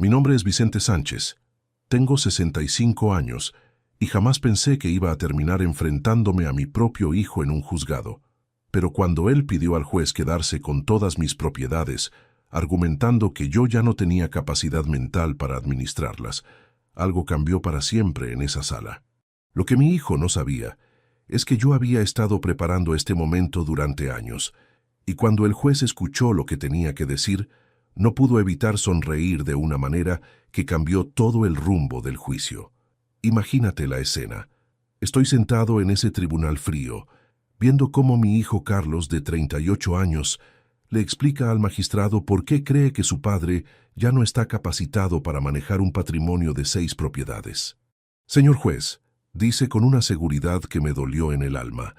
Mi nombre es Vicente Sánchez. Tengo 65 años y jamás pensé que iba a terminar enfrentándome a mi propio hijo en un juzgado. Pero cuando él pidió al juez quedarse con todas mis propiedades, argumentando que yo ya no tenía capacidad mental para administrarlas, algo cambió para siempre en esa sala. Lo que mi hijo no sabía es que yo había estado preparando este momento durante años, y cuando el juez escuchó lo que tenía que decir, no pudo evitar sonreír de una manera que cambió todo el rumbo del juicio. Imagínate la escena. Estoy sentado en ese tribunal frío, viendo cómo mi hijo Carlos, de 38 años, le explica al magistrado por qué cree que su padre ya no está capacitado para manejar un patrimonio de 6 propiedades. Señor juez, dice con una seguridad que me dolió en el alma,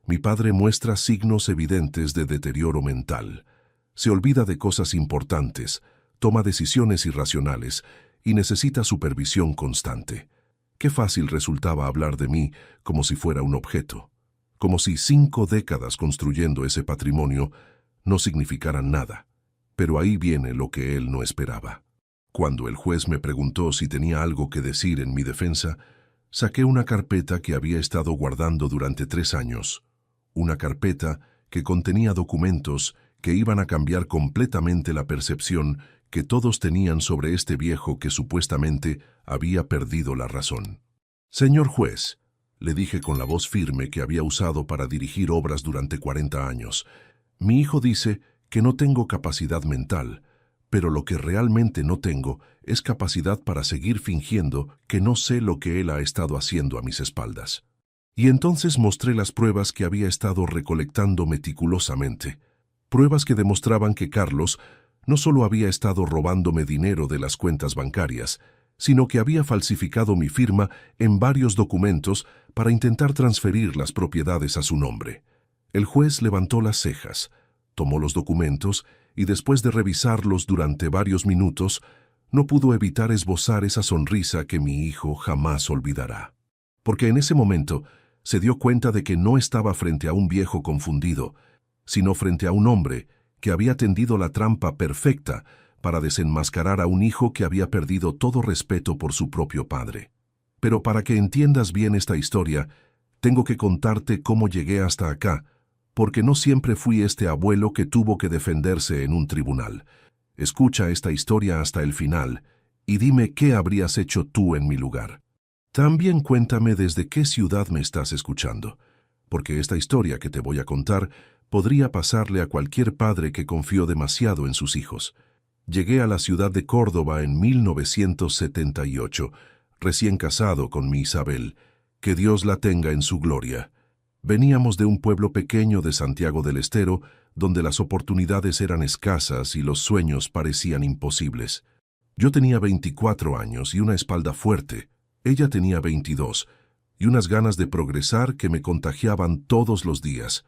mi padre muestra signos evidentes de deterioro mental. Se olvida de cosas importantes, toma decisiones irracionales y necesita supervisión constante. Qué fácil resultaba hablar de mí como si fuera un objeto, como si 5 décadas construyendo ese patrimonio no significaran nada. Pero ahí viene lo que él no esperaba. Cuando el juez me preguntó si tenía algo que decir en mi defensa, saqué una carpeta que había estado guardando durante 3 años. Una carpeta que contenía documentos que iban a cambiar completamente la percepción que todos tenían sobre este viejo que supuestamente había perdido la razón. Señor juez, le dije con la voz firme que había usado para dirigir obras durante 40 años, mi hijo dice que no tengo capacidad mental, pero lo que realmente no tengo es capacidad para seguir fingiendo que no sé lo que él ha estado haciendo a mis espaldas. Y entonces mostré las pruebas que había estado recolectando meticulosamente. Pruebas que demostraban que Carlos no solo había estado robándome dinero de las cuentas bancarias, sino que había falsificado mi firma en varios documentos para intentar transferir las propiedades a su nombre. El juez levantó las cejas, tomó los documentos y después de revisarlos durante varios minutos, no pudo evitar esbozar esa sonrisa que mi hijo jamás olvidará. Porque en ese momento se dio cuenta de que no estaba frente a un viejo confundido, sino frente a un hombre que había tendido la trampa perfecta para desenmascarar a un hijo que había perdido todo respeto por su propio padre. Pero para que entiendas bien esta historia, tengo que contarte cómo llegué hasta acá, porque no siempre fui este abuelo que tuvo que defenderse en un tribunal. Escucha esta historia hasta el final y dime qué habrías hecho tú en mi lugar. También cuéntame desde qué ciudad me estás escuchando, porque esta historia que te voy a contar podría pasarle a cualquier padre que confió demasiado en sus hijos. Llegué a la ciudad de Córdoba en 1978, recién casado con mi Isabel, que Dios la tenga en su gloria. Veníamos de un pueblo pequeño de Santiago del Estero, donde las oportunidades eran escasas y los sueños parecían imposibles. Yo tenía 24 años y una espalda fuerte. Ella tenía 22, y unas ganas de progresar que me contagiaban todos los días.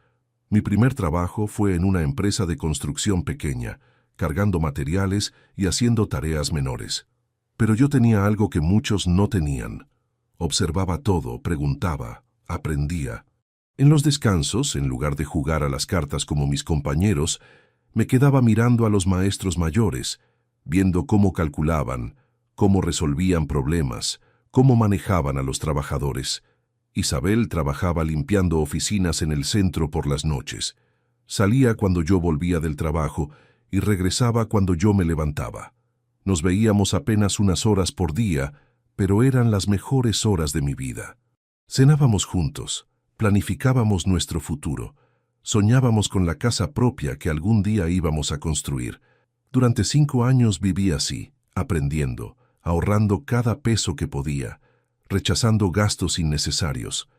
Mi primer trabajo fue en una empresa de construcción pequeña, cargando materiales y haciendo tareas menores. Pero yo tenía algo que muchos no tenían. Observaba todo, preguntaba, aprendía. En los descansos, en lugar de jugar a las cartas como mis compañeros, me quedaba mirando a los maestros mayores, viendo cómo calculaban, cómo resolvían problemas, cómo manejaban a los trabajadores. Isabel trabajaba limpiando oficinas en el centro por las noches. Salía cuando yo volvía del trabajo y regresaba cuando yo me levantaba. Nos veíamos apenas unas horas por día, pero eran las mejores horas de mi vida. Cenábamos juntos, planificábamos nuestro futuro, soñábamos con la casa propia que algún día íbamos a construir. Durante 5 años viví así, aprendiendo, ahorrando cada peso que podía, rechazando gastos innecesarios,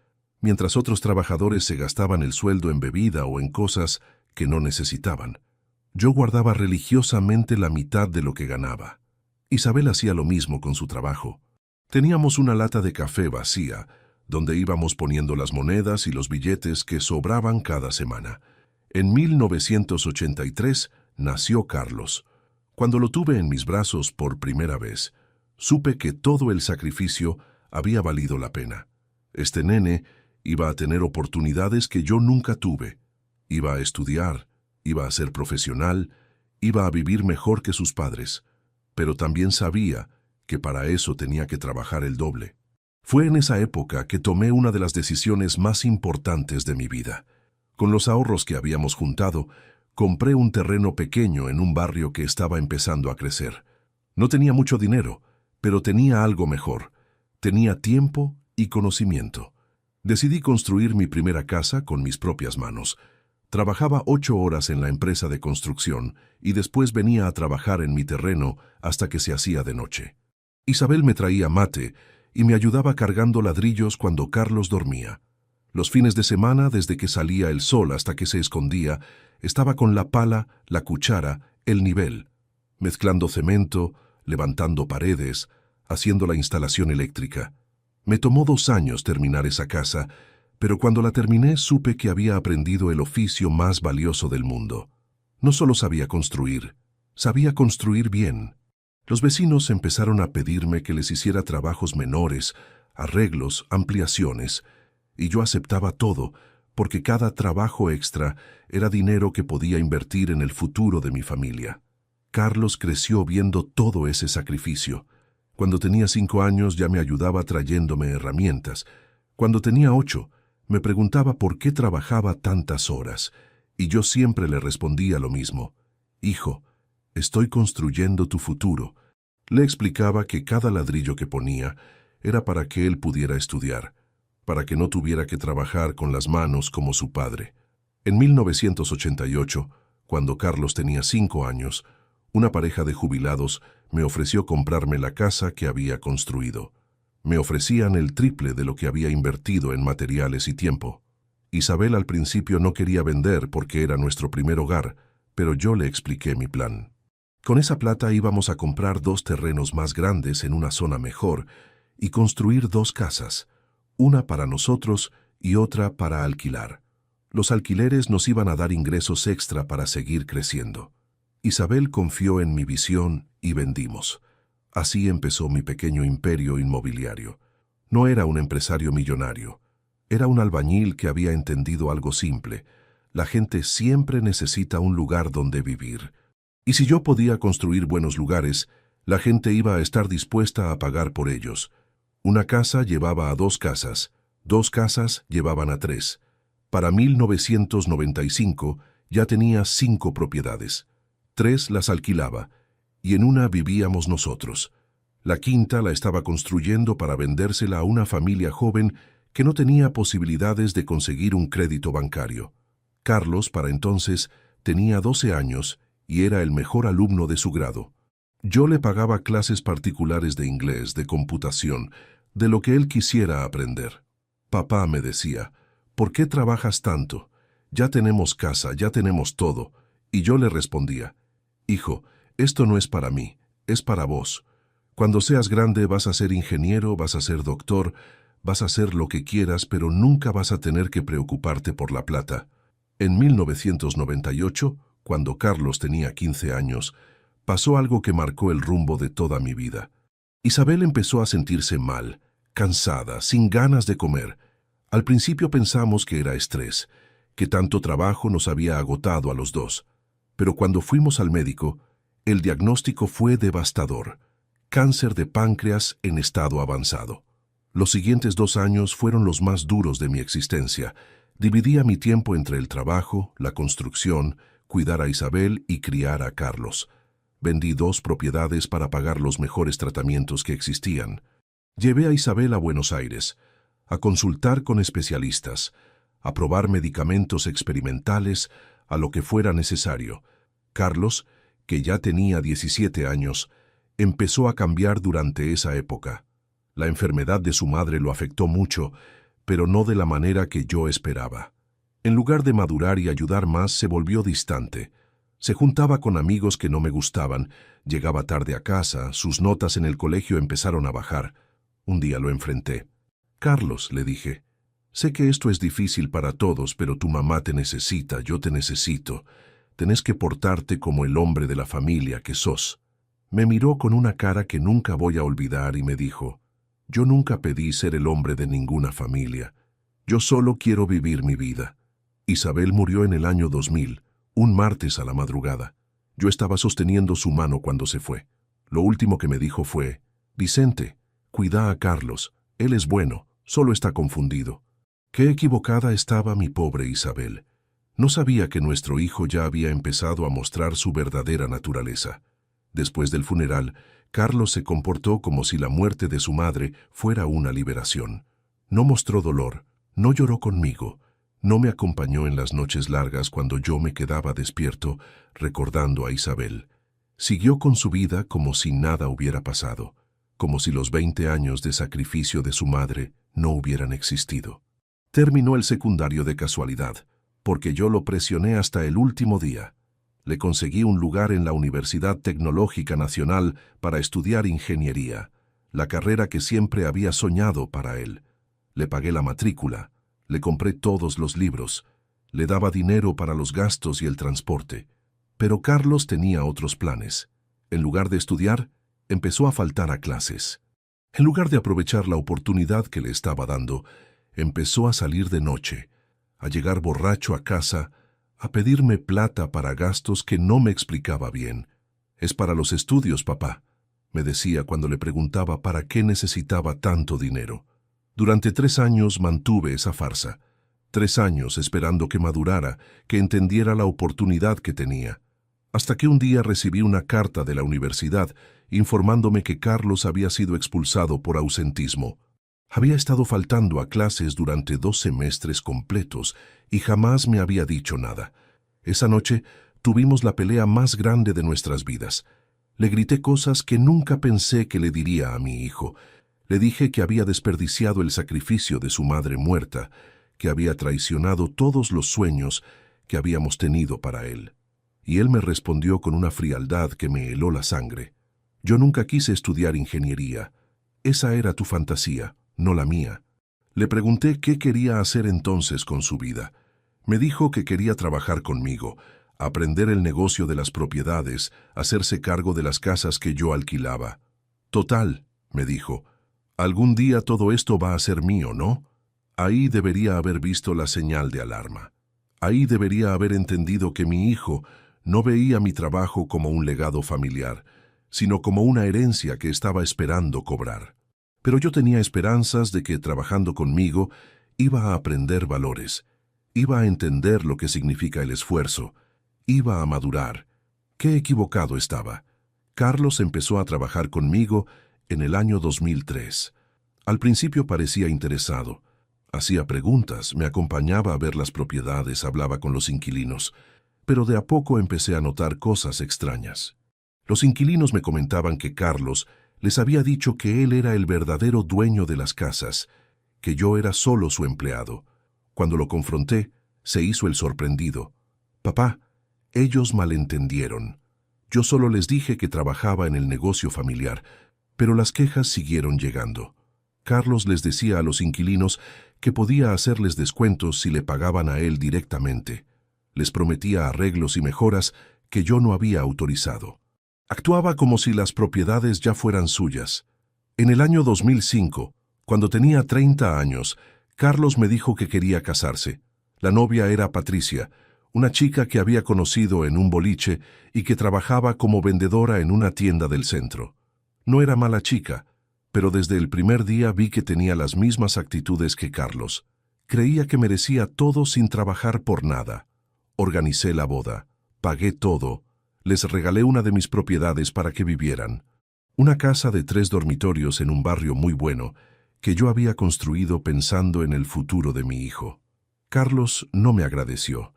mientras otros trabajadores se gastaban el sueldo en bebida o en cosas que no necesitaban. Yo guardaba religiosamente la mitad de lo que ganaba. Isabel hacía lo mismo con su trabajo. Teníamos una lata de café vacía, donde íbamos poniendo las monedas y los billetes que sobraban cada semana. En 1983 nació Carlos. Cuando lo tuve en mis brazos por primera vez, supe que todo el sacrificio había valido la pena. Este nene iba a tener oportunidades que yo nunca tuve. Iba a estudiar, iba a ser profesional, iba a vivir mejor que sus padres. pero también sabía que para eso tenía que trabajar el doble. Fue en esa época que tomé una de las decisiones más importantes de mi vida. Con los ahorros que habíamos juntado, compré un terreno pequeño en un barrio que estaba empezando a crecer. No tenía mucho dinero, pero tenía algo mejor. Tenía tiempo y conocimiento. Decidí construir mi primera casa con mis propias manos. Trabajaba 8 horas en la empresa de construcción y después venía a trabajar en mi terreno hasta que se hacía de noche. Isabel me traía mate y me ayudaba cargando ladrillos cuando Carlos dormía. Los fines de semana, desde que salía el sol hasta que se escondía, estaba con la pala, la cuchara, el nivel, mezclando cemento, levantando paredes, haciendo la instalación eléctrica. Me tomó 2 años terminar esa casa, pero cuando la terminé supe que había aprendido el oficio más valioso del mundo. No solo sabía construir bien. Los vecinos empezaron a pedirme que les hiciera trabajos menores, arreglos, ampliaciones, y yo aceptaba todo, porque cada trabajo extra era dinero que podía invertir en el futuro de mi familia. Carlos creció viendo todo ese sacrificio. Cuando tenía 5 años ya me ayudaba trayéndome herramientas. Cuando tenía 8, me preguntaba por qué trabajaba tantas horas, y yo siempre le respondía lo mismo. Hijo, estoy construyendo tu futuro. Le explicaba que cada ladrillo que ponía era para que él pudiera estudiar, para que no tuviera que trabajar con las manos como su padre. En 1988, cuando Carlos tenía 5 años, una pareja de jubilados me ofreció comprarme la casa que había construido. Me ofrecían el triple de lo que había invertido en materiales y tiempo. Isabel al principio no quería vender porque era nuestro primer hogar, pero yo le expliqué mi plan. Con esa plata íbamos a comprar 2 terrenos más grandes en una zona mejor y construir 2 casas, una para nosotros y otra para alquilar. Los alquileres nos iban a dar ingresos extra para seguir creciendo. Isabel confió en mi visión y vendimos. Así empezó mi pequeño imperio inmobiliario. No era un empresario millonario. Era un albañil que había entendido algo simple. La gente siempre necesita un lugar donde vivir. Y si yo podía construir buenos lugares, la gente iba a estar dispuesta a pagar por ellos. Una casa llevaba a 2 casas, 2 casas llevaban a 3. Para 1995 ya tenía 5 propiedades. 3 las alquilaba, y en una vivíamos nosotros. La quinta la estaba construyendo para vendérsela a una familia joven que no tenía posibilidades de conseguir un crédito bancario. Carlos, para entonces, tenía 12 años y era el mejor alumno de su grado. Yo le pagaba clases particulares de inglés, de computación, de lo que él quisiera aprender. Papá me decía, ¿por qué trabajas tanto? Ya tenemos casa, ya tenemos todo. Y yo le respondía, hijo, esto no es para mí, es para vos. Cuando seas grande vas a ser ingeniero, vas a ser doctor, vas a hacer lo que quieras, pero nunca vas a tener que preocuparte por la plata. En 1998, cuando Carlos tenía 15 años, pasó algo que marcó el rumbo de toda mi vida. Isabel empezó a sentirse mal, cansada, sin ganas de comer. Al principio pensamos que era estrés, que tanto trabajo nos había agotado a los dos. Pero cuando fuimos al médico, el diagnóstico fue devastador: cáncer de páncreas en estado avanzado. Los siguientes 2 años fueron los más duros de mi existencia. Dividía mi tiempo entre el trabajo, la construcción, cuidar a Isabel y criar a Carlos. Vendí 2 propiedades para pagar los mejores tratamientos que existían. Llevé a Isabel a Buenos Aires, a consultar con especialistas, a probar medicamentos experimentales, a lo que fuera necesario. Carlos, que ya tenía 17 años, empezó a cambiar durante esa época. La enfermedad de su madre lo afectó mucho, pero no de la manera que yo esperaba. En lugar de madurar y ayudar más, se volvió distante. Se juntaba con amigos que no me gustaban, llegaba tarde a casa, sus notas en el colegio empezaron a bajar. Un día lo enfrenté. Carlos, le dije, sé que esto es difícil para todos, pero tu mamá te necesita, yo te necesito. Tenés que portarte como el hombre de la familia que sos. Me miró con una cara que nunca voy a olvidar y me dijo, yo nunca pedí ser el hombre de ninguna familia. Yo solo quiero vivir mi vida. Isabel murió en el año 2000, un martes a la madrugada. Yo estaba sosteniendo su mano cuando se fue. Lo último que me dijo fue: «Vicente, cuida a Carlos, él es bueno, solo está confundido». Qué equivocada estaba mi pobre Isabel. No sabía que nuestro hijo ya había empezado a mostrar su verdadera naturaleza. Después del funeral, Carlos se comportó como si la muerte de su madre fuera una liberación. No mostró dolor, no lloró conmigo, no me acompañó en las noches largas cuando yo me quedaba despierto recordando a Isabel. Siguió con su vida como si nada hubiera pasado, como si los 20 años de sacrificio de su madre no hubieran existido. Terminó el secundario de casualidad, porque yo lo presioné hasta el último día. Le conseguí un lugar en la Universidad Tecnológica Nacional para estudiar ingeniería, la carrera que siempre había soñado para él. Le pagué la matrícula, le compré todos los libros, le daba dinero para los gastos y el transporte. Pero Carlos tenía otros planes. En lugar de estudiar, empezó a faltar a clases. En lugar de aprovechar la oportunidad que le estaba dando, empezó a salir de noche, a llegar borracho a casa, a pedirme plata para gastos que no me explicaba bien. «Es para los estudios, papá», me decía cuando le preguntaba para qué necesitaba tanto dinero. Durante 3 años mantuve esa farsa. 3 años esperando que madurara, que entendiera la oportunidad que tenía. Hasta que un día recibí una carta de la universidad informándome que Carlos había sido expulsado por ausentismo. Había estado faltando a clases durante 2 semestres completos y jamás me había dicho nada. Esa noche tuvimos la pelea más grande de nuestras vidas. Le grité cosas que nunca pensé que le diría a mi hijo. Le dije que había desperdiciado el sacrificio de su madre muerta, que había traicionado todos los sueños que habíamos tenido para él. Y él me respondió con una frialdad que me heló la sangre. «Yo nunca quise estudiar ingeniería. Esa era tu fantasía, no la mía». Le pregunté qué quería hacer entonces con su vida. Me dijo que quería trabajar conmigo, aprender el negocio de las propiedades, hacerse cargo de las casas que yo alquilaba. «Total», me dijo, «algún día todo esto va a ser mío, ¿no?». Ahí debería haber visto la señal de alarma. Ahí debería haber entendido que mi hijo no veía mi trabajo como un legado familiar, sino como una herencia que estaba esperando cobrar. Pero yo tenía esperanzas de que trabajando conmigo iba a aprender valores, iba a entender lo que significa el esfuerzo, iba a madurar. Qué equivocado estaba. Carlos empezó a trabajar conmigo en el año 2003. Al principio parecía interesado. Hacía preguntas, me acompañaba a ver las propiedades, hablaba con los inquilinos. Pero de a poco empecé a notar cosas extrañas. Los inquilinos me comentaban que Carlos les había dicho que él era el verdadero dueño de las casas, que yo era solo su empleado. Cuando lo confronté, se hizo el sorprendido. «Papá, ellos malentendieron. Yo solo les dije que trabajaba en el negocio familiar, pero las quejas siguieron llegando. Carlos les decía a los inquilinos que podía hacerles descuentos si le pagaban a él directamente. Les prometía arreglos y mejoras que yo no había autorizado. Actuaba como si las propiedades ya fueran suyas. En el año 2005, cuando tenía 30 años, Carlos me dijo que quería casarse. La novia era Patricia, una chica que había conocido en un boliche y que trabajaba como vendedora en una tienda del centro. No era mala chica, pero desde el primer día vi que tenía las mismas actitudes que Carlos. Creía que merecía todo sin trabajar por nada. Organicé la boda, pagué todo, les regalé una de mis propiedades para que vivieran. Una casa de 3 dormitorios en un barrio muy bueno, que yo había construido pensando en el futuro de mi hijo. Carlos no me agradeció.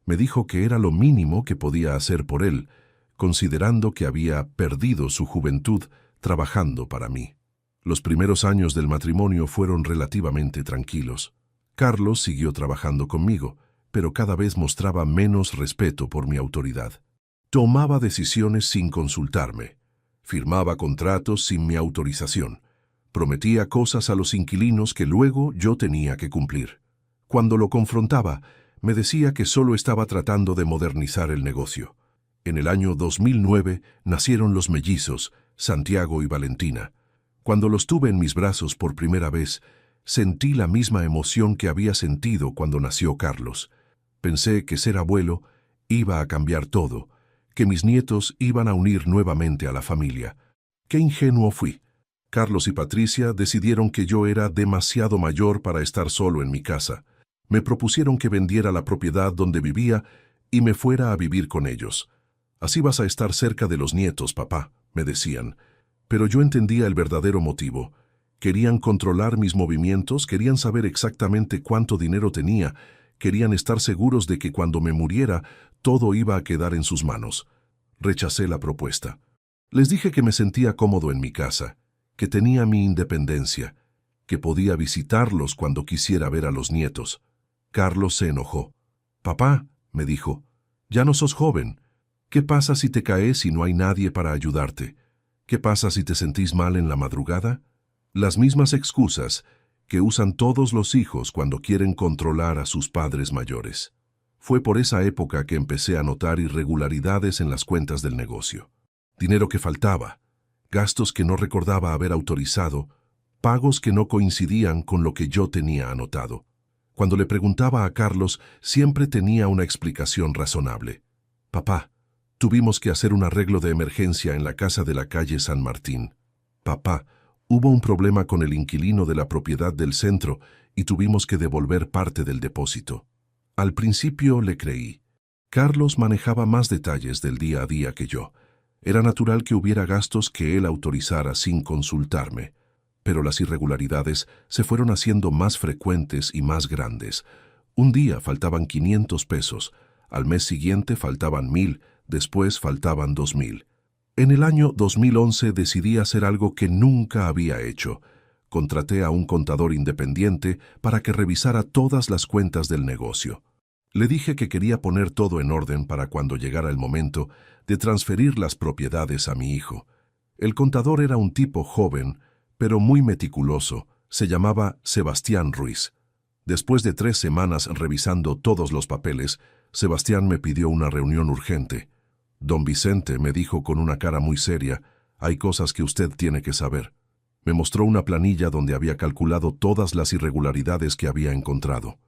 Me dijo que era lo mínimo que podía hacer por él, considerando que había perdido su juventud trabajando para mí. Los primeros años del matrimonio fueron relativamente tranquilos. Carlos siguió trabajando conmigo, pero cada vez mostraba menos respeto por mi autoridad. Tomaba decisiones sin consultarme. Firmaba contratos sin mi autorización. Prometía cosas a los inquilinos que luego yo tenía que cumplir. Cuando lo confrontaba, me decía que solo estaba tratando de modernizar el negocio. En el año 2009 nacieron los mellizos, Santiago y Valentina. Cuando los tuve en mis brazos por primera vez, sentí la misma emoción que había sentido cuando nació Carlos. Pensé que ser abuelo iba a cambiar todo, que mis nietos iban a unir nuevamente a la familia. Qué ingenuo fui. Carlos y Patricia decidieron que yo era demasiado mayor para estar solo en mi casa. Me propusieron que vendiera la propiedad donde vivía y me fuera a vivir con ellos. Así vas a estar cerca de los nietos, papá, me decían. Pero yo entendía el verdadero motivo. Querían controlar mis movimientos, querían saber exactamente cuánto dinero tenía, querían estar seguros de que cuando me muriera, todo iba a quedar en sus manos. Rechacé la propuesta. Les dije que me sentía cómodo en mi casa, que tenía mi independencia, que podía visitarlos cuando quisiera ver a los nietos. Carlos se enojó. «Papá», me dijo, «ya no sos joven. ¿Qué pasa si te caes y no hay nadie para ayudarte? ¿Qué pasa si te sentís mal en la madrugada?» Las mismas excusas que usan todos los hijos cuando quieren controlar a sus padres mayores. Fue por esa época que empecé a notar irregularidades en las cuentas del negocio. Dinero que faltaba, gastos que no recordaba haber autorizado, pagos que no coincidían con lo que yo tenía anotado. Cuando le preguntaba a Carlos, siempre tenía una explicación razonable. «Papá, tuvimos que hacer un arreglo de emergencia en la casa de la calle San Martín. Papá, hubo un problema con el inquilino de la propiedad del centro y tuvimos que devolver parte del depósito». Al principio le creí. Carlos manejaba más detalles del día a día que yo. Era natural que hubiera gastos que él autorizara sin consultarme. Pero las irregularidades se fueron haciendo más frecuentes y más grandes. Un día faltaban 500 pesos, al mes siguiente faltaban 1000, después faltaban 2000. En el año 2011 decidí hacer algo que nunca había hecho. Contraté a un contador independiente para que revisara todas las cuentas del negocio. Le dije que quería poner todo en orden para cuando llegara el momento de transferir las propiedades a mi hijo. El contador era un tipo joven, pero muy meticuloso. Se llamaba Sebastián Ruiz. Después de 3 semanas revisando todos los papeles, Sebastián me pidió una reunión urgente. «Don Vicente», me dijo con una cara muy seria, «hay cosas que usted tiene que saber». Me mostró una planilla donde había calculado todas las irregularidades que había encontrado.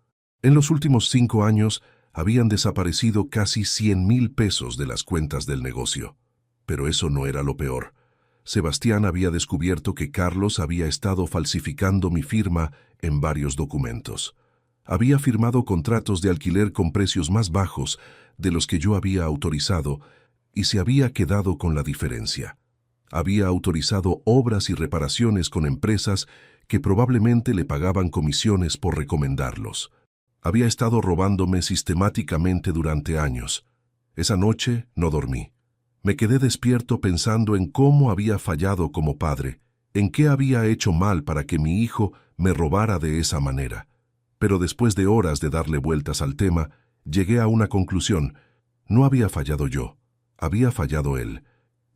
En los últimos 5 años habían desaparecido casi 100,000 pesos de las cuentas del negocio. Pero eso no era lo peor. Sebastián había descubierto que Carlos había estado falsificando mi firma en varios documentos. Había firmado contratos de alquiler con precios más bajos de los que yo había autorizado y se había quedado con la diferencia. Había autorizado obras y reparaciones con empresas que probablemente le pagaban comisiones por recomendarlos. Había estado robándome sistemáticamente durante años. Esa noche no dormí. Me quedé despierto pensando en cómo había fallado como padre, en qué había hecho mal para que mi hijo me robara de esa manera. Pero después de horas de darle vueltas al tema, llegué a una conclusión. No había fallado yo, había fallado él.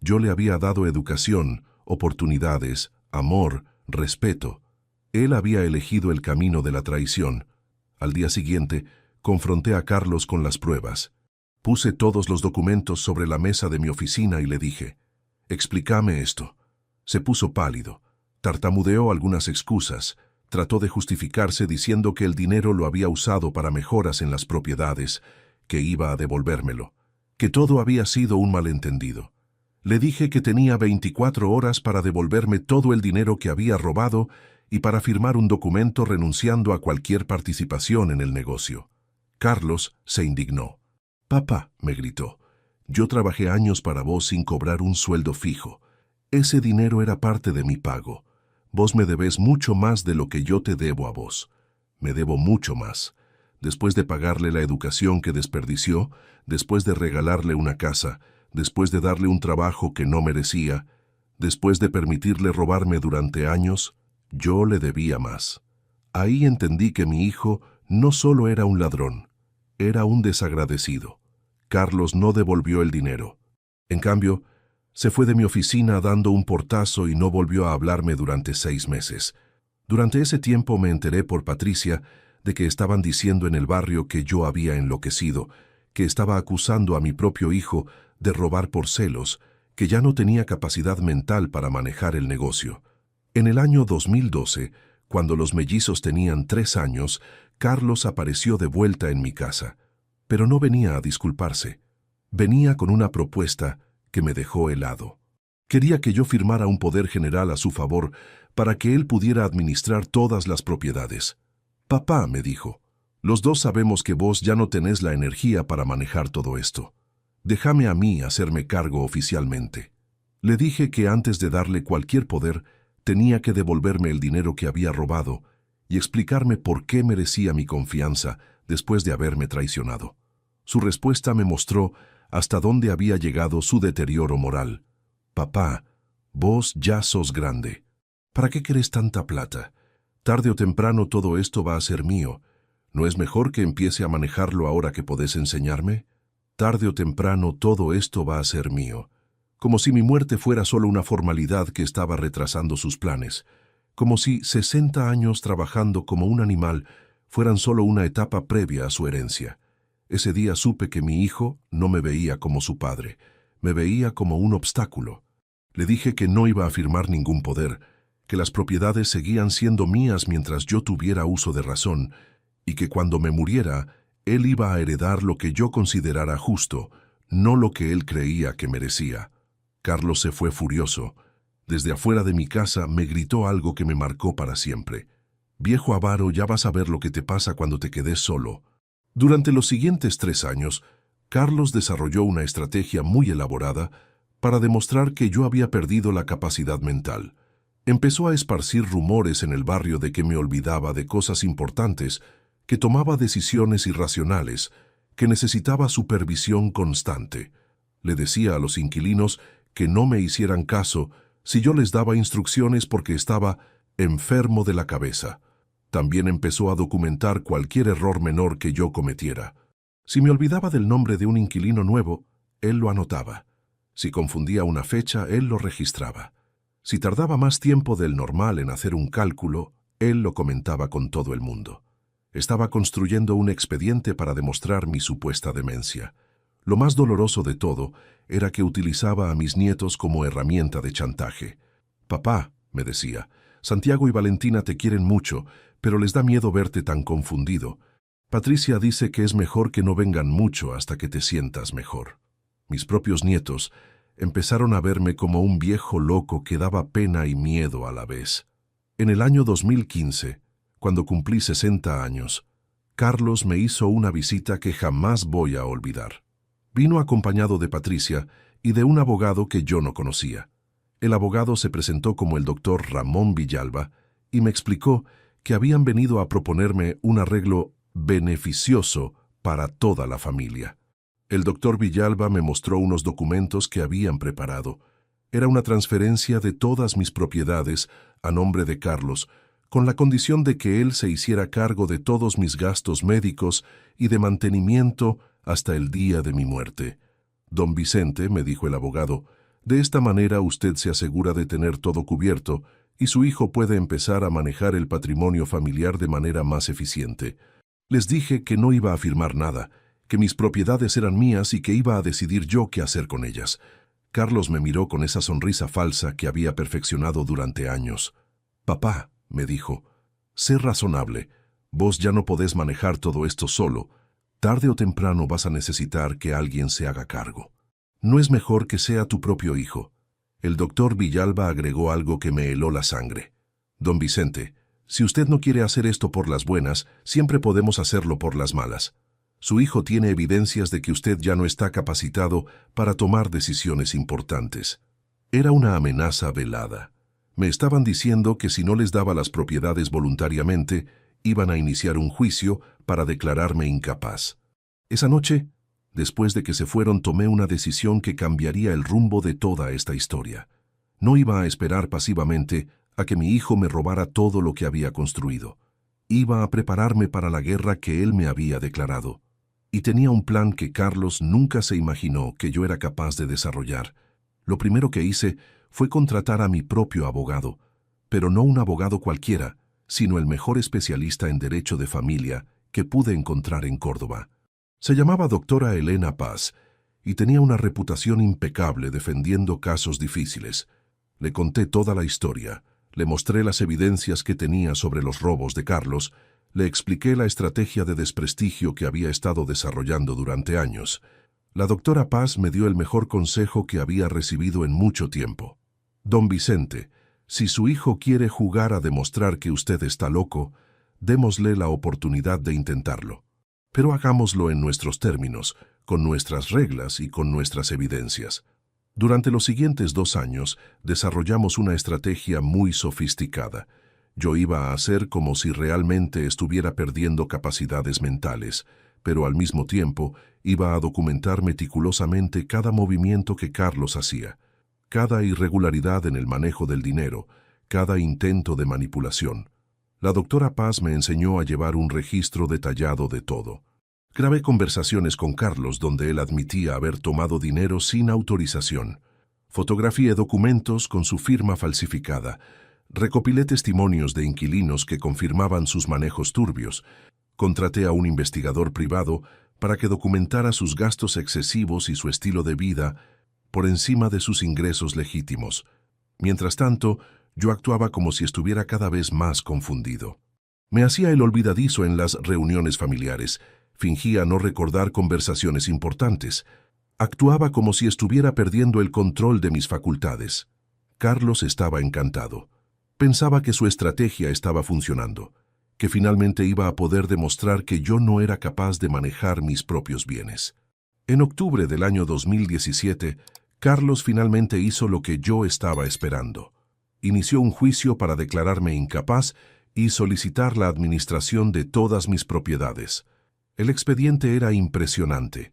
Yo le había dado educación, oportunidades, amor, respeto. Él había elegido el camino de la traición. Al día siguiente, confronté a Carlos con las pruebas. Puse todos los documentos sobre la mesa de mi oficina y le dije, «Explícame esto». Se puso pálido, tartamudeó algunas excusas, trató de justificarse diciendo que el dinero lo había usado para mejoras en las propiedades, que iba a devolvérmelo, que todo había sido un malentendido. Le dije que tenía 24 horas para devolverme todo el dinero que había robado y para firmar un documento renunciando a cualquier participación en el negocio. Carlos se indignó. «Papá», me gritó, «yo trabajé años para vos sin cobrar un sueldo fijo. Ese dinero era parte de mi pago. Vos me debés mucho más de lo que yo te debo a vos. Me debo mucho más. Después de pagarle la educación que desperdició, después de regalarle una casa, después de darle un trabajo que no merecía, después de permitirle robarme durante años, yo le debía más». Ahí entendí que mi hijo no solo era un ladrón, era un desagradecido. Carlos no devolvió el dinero. En cambio, se fue de mi oficina dando un portazo y no volvió a hablarme durante 6 meses. Durante ese tiempo me enteré por Patricia de que estaban diciendo en el barrio que yo había enloquecido, que estaba acusando a mi propio hijo de robar por celos, que ya no tenía capacidad mental para manejar el negocio. En el año 2012, cuando los mellizos tenían 3 años, Carlos apareció de vuelta en mi casa. Pero no venía a disculparse. Venía con una propuesta que me dejó helado. Quería que yo firmara un poder general a su favor para que él pudiera administrar todas las propiedades. Papá, me dijo, los dos sabemos que vos ya no tenés la energía para manejar todo esto. Déjame a mí hacerme cargo oficialmente. Le dije que antes de darle cualquier poder, tenía que devolverme el dinero que había robado y explicarme por qué merecía mi confianza después de haberme traicionado. Su respuesta me mostró hasta dónde había llegado su deterioro moral. Papá, vos ya sos grande. ¿Para qué querés tanta plata? Tarde o temprano todo esto va a ser mío. ¿No es mejor que empiece a manejarlo ahora que podés enseñarme? Tarde o temprano todo esto va a ser mío. Como si mi muerte fuera solo una formalidad que estaba retrasando sus planes. Como si 60 años trabajando como un animal fueran solo una etapa previa a su herencia. Ese día supe que mi hijo no me veía como su padre. Me veía como un obstáculo. Le dije que no iba a firmar ningún poder, que las propiedades seguían siendo mías mientras yo tuviera uso de razón, y que cuando me muriera, él iba a heredar lo que yo considerara justo, no lo que él creía que merecía. Carlos se fue furioso. Desde afuera de mi casa me gritó algo que me marcó para siempre. Viejo avaro, ya vas a ver lo que te pasa cuando te quedes solo. Durante los siguientes 3 años, Carlos desarrolló una estrategia muy elaborada para demostrar que yo había perdido la capacidad mental. Empezó a esparcir rumores en el barrio de que me olvidaba de cosas importantes, que tomaba decisiones irracionales, que necesitaba supervisión constante. Le decía a los inquilinos que no me hicieran caso si yo les daba instrucciones porque estaba enfermo de la cabeza. También empezó a documentar cualquier error menor que yo cometiera. Si me olvidaba del nombre de un inquilino nuevo, él lo anotaba. Si confundía una fecha, él lo registraba. Si tardaba más tiempo del normal en hacer un cálculo, él lo comentaba con todo el mundo. Estaba construyendo un expediente para demostrar mi supuesta demencia. Lo más doloroso de todo era que utilizaba a mis nietos como herramienta de chantaje. Papá, me decía, Santiago y Valentina te quieren mucho, pero les da miedo verte tan confundido. Patricia dice que es mejor que no vengan mucho hasta que te sientas mejor. Mis propios nietos empezaron a verme como un viejo loco que daba pena y miedo a la vez. En el año 2015, cuando cumplí 60 años, Carlos me hizo una visita que jamás voy a olvidar. Vino acompañado de Patricia y de un abogado que yo no conocía. El abogado se presentó como el doctor Ramón Villalba y me explicó que habían venido a proponerme un arreglo beneficioso para toda la familia. El doctor Villalba me mostró unos documentos que habían preparado. Era una transferencia de todas mis propiedades a nombre de Carlos, con la condición de que él se hiciera cargo de todos mis gastos médicos y de mantenimiento hasta el día de mi muerte. Don Vicente, me dijo el abogado, de esta manera usted se asegura de tener todo cubierto y su hijo puede empezar a manejar el patrimonio familiar de manera más eficiente. Les dije que no iba a firmar nada, que mis propiedades eran mías y que iba a decidir yo qué hacer con ellas. Carlos me miró con esa sonrisa falsa que había perfeccionado durante años. Papá, me dijo, sé razonable. Vos ya no podés manejar todo esto solo. Tarde o temprano vas a necesitar que alguien se haga cargo. ¿No es mejor que sea tu propio hijo? El doctor Villalba agregó algo que me heló la sangre. Don Vicente, si usted no quiere hacer esto por las buenas, siempre podemos hacerlo por las malas. Su hijo tiene evidencias de que usted ya no está capacitado para tomar decisiones importantes. Era una amenaza velada. Me estaban diciendo que si no les daba las propiedades voluntariamente, iban a iniciar un juicio para declararme incapaz. Esa noche, después de que se fueron, tomé una decisión que cambiaría el rumbo de toda esta historia. No iba a esperar pasivamente a que mi hijo me robara todo lo que había construido. Iba a prepararme para la guerra que él me había declarado. Y tenía un plan que Carlos nunca se imaginó que yo era capaz de desarrollar. Lo primero que hice fue contratar a mi propio abogado, pero no un abogado cualquiera, sino el mejor especialista en derecho de familia que pude encontrar en Córdoba. Se llamaba doctora Elena Paz y tenía una reputación impecable defendiendo casos difíciles. Le conté toda la historia, le mostré las evidencias que tenía sobre los robos de Carlos, le expliqué la estrategia de desprestigio que había estado desarrollando durante años. La doctora Paz me dio el mejor consejo que había recibido en mucho tiempo. Don Vicente, si su hijo quiere jugar a demostrar que usted está loco, démosle la oportunidad de intentarlo. Pero hagámoslo en nuestros términos, con nuestras reglas y con nuestras evidencias. Durante los siguientes 2 años, desarrollamos una estrategia muy sofisticada. Yo iba a hacer como si realmente estuviera perdiendo capacidades mentales, pero al mismo tiempo iba a documentar meticulosamente cada movimiento que Carlos hacía, cada irregularidad en el manejo del dinero, cada intento de manipulación. La doctora Paz me enseñó a llevar un registro detallado de todo. Grabé conversaciones con Carlos donde él admitía haber tomado dinero sin autorización. Fotografié documentos con su firma falsificada. Recopilé testimonios de inquilinos que confirmaban sus manejos turbios. Contraté a un investigador privado para que documentara sus gastos excesivos y su estilo de vida por encima de sus ingresos legítimos. Mientras tanto, yo actuaba como si estuviera cada vez más confundido. Me hacía el olvidadizo en las reuniones familiares. Fingía no recordar conversaciones importantes. Actuaba como si estuviera perdiendo el control de mis facultades. Carlos estaba encantado. Pensaba que su estrategia estaba funcionando, que finalmente iba a poder demostrar que yo no era capaz de manejar mis propios bienes. En octubre del año 2017, Carlos finalmente hizo lo que yo estaba esperando. Inició un juicio para declararme incapaz y solicitar la administración de todas mis propiedades. El expediente era impresionante.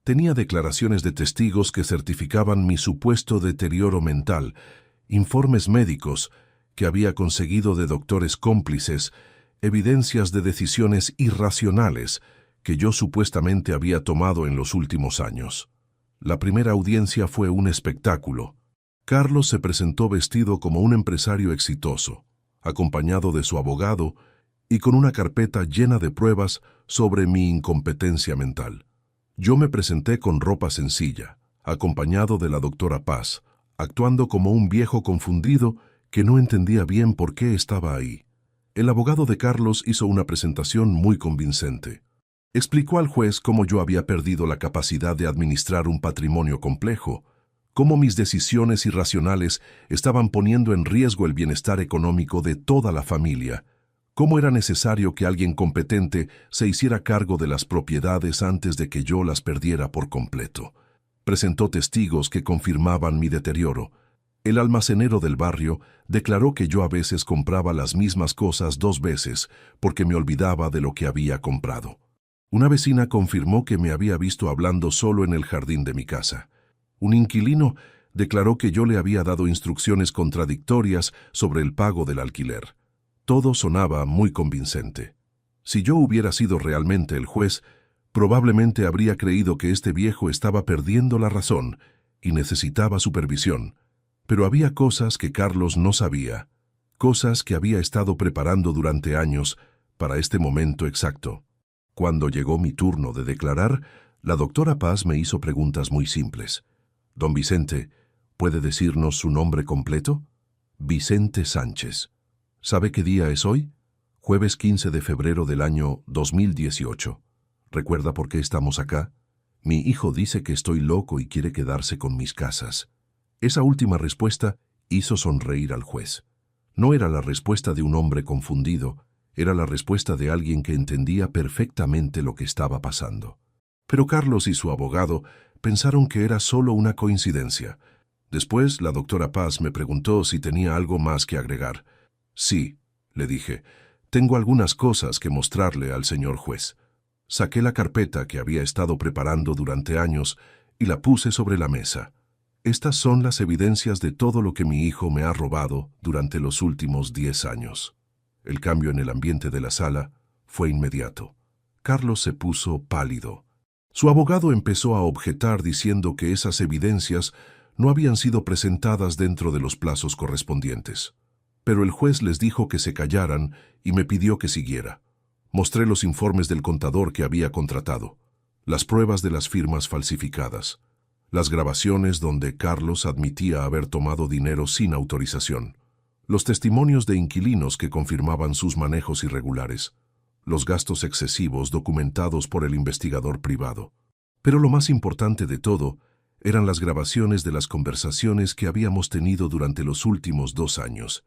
Tenía declaraciones de testigos que certificaban mi supuesto deterioro mental, informes médicos que había conseguido de doctores cómplices, evidencias de decisiones irracionales que yo supuestamente había tomado en los últimos años. La primera audiencia fue un espectáculo. Carlos se presentó vestido como un empresario exitoso, acompañado de su abogado y con una carpeta llena de pruebas sobre mi incompetencia mental. Yo me presenté con ropa sencilla, acompañado de la doctora Paz, actuando como un viejo confundido que no entendía bien por qué estaba ahí. El abogado de Carlos hizo una presentación muy convincente. Explicó al juez cómo yo había perdido la capacidad de administrar un patrimonio complejo, cómo mis decisiones irracionales estaban poniendo en riesgo el bienestar económico de toda la familia, cómo era necesario que alguien competente se hiciera cargo de las propiedades antes de que yo las perdiera por completo. Presentó testigos que confirmaban mi deterioro. El almacenero del barrio declaró que yo a veces compraba las mismas cosas 2 veces porque me olvidaba de lo que había comprado. Una vecina confirmó que me había visto hablando solo en el jardín de mi casa. Un inquilino declaró que yo le había dado instrucciones contradictorias sobre el pago del alquiler. Todo sonaba muy convincente. Si yo hubiera sido realmente el juez, probablemente habría creído que este viejo estaba perdiendo la razón y necesitaba supervisión. Pero había cosas que Carlos no sabía, cosas que había estado preparando durante años para este momento exacto. Cuando llegó mi turno de declarar, la doctora Paz me hizo preguntas muy simples. Don Vicente, ¿puede decirnos su nombre completo? Vicente Sánchez. ¿Sabe qué día es hoy? Jueves 15 de febrero del año 2018. ¿Recuerda por qué estamos acá? Mi hijo dice que estoy loco y quiere quedarse con mis casas. Esa última respuesta hizo sonreír al juez. No era la respuesta de un hombre confundido, era la respuesta de alguien que entendía perfectamente lo que estaba pasando. Pero Carlos y su abogado pensaron que era solo una coincidencia. Después, la doctora Paz me preguntó si tenía algo más que agregar. Sí, le dije, tengo algunas cosas que mostrarle al señor juez. Saqué la carpeta que había estado preparando durante años y la puse sobre la mesa. Estas son las evidencias de todo lo que mi hijo me ha robado durante los últimos 10 años. El cambio en el ambiente de la sala fue inmediato. Carlos se puso pálido. Su abogado empezó a objetar diciendo que esas evidencias no habían sido presentadas dentro de los plazos correspondientes. Pero el juez les dijo que se callaran y me pidió que siguiera. Mostré los informes del contador que había contratado, las pruebas de las firmas falsificadas, las grabaciones donde Carlos admitía haber tomado dinero sin autorización, los testimonios de inquilinos que confirmaban sus manejos irregulares, los gastos excesivos documentados por el investigador privado. Pero lo más importante de todo Eran las grabaciones de las conversaciones que habíamos tenido durante los últimos 2 años.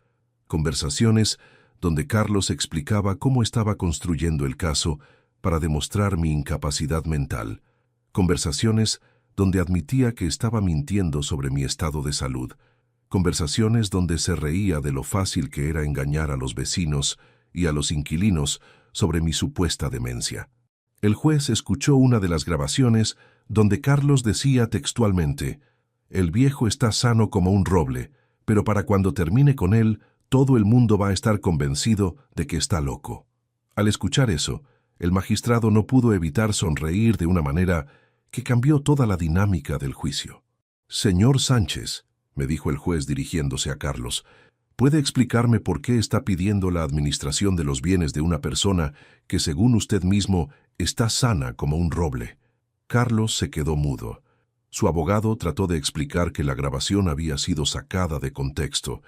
Conversaciones donde Carlos explicaba cómo estaba construyendo el caso para demostrar mi incapacidad mental. Conversaciones donde admitía que estaba mintiendo sobre mi estado de salud. Conversaciones donde se reía de lo fácil que era engañar a los vecinos y a los inquilinos sobre mi supuesta demencia. El juez escuchó una de las grabaciones donde Carlos decía textualmente: «El viejo está sano como un roble, pero para cuando termine con él, todo el mundo va a estar convencido de que está loco». Al escuchar eso, el magistrado no pudo evitar sonreír de una manera que cambió toda la dinámica del juicio. «Señor Sánchez», me dijo el juez dirigiéndose a Carlos, ¿puede explicarme por qué está pidiendo la administración de los bienes de una persona que, según usted mismo, está sana como un roble? Carlos se quedó mudo. Su abogado trató de explicar que la grabación había sido sacada de contexto,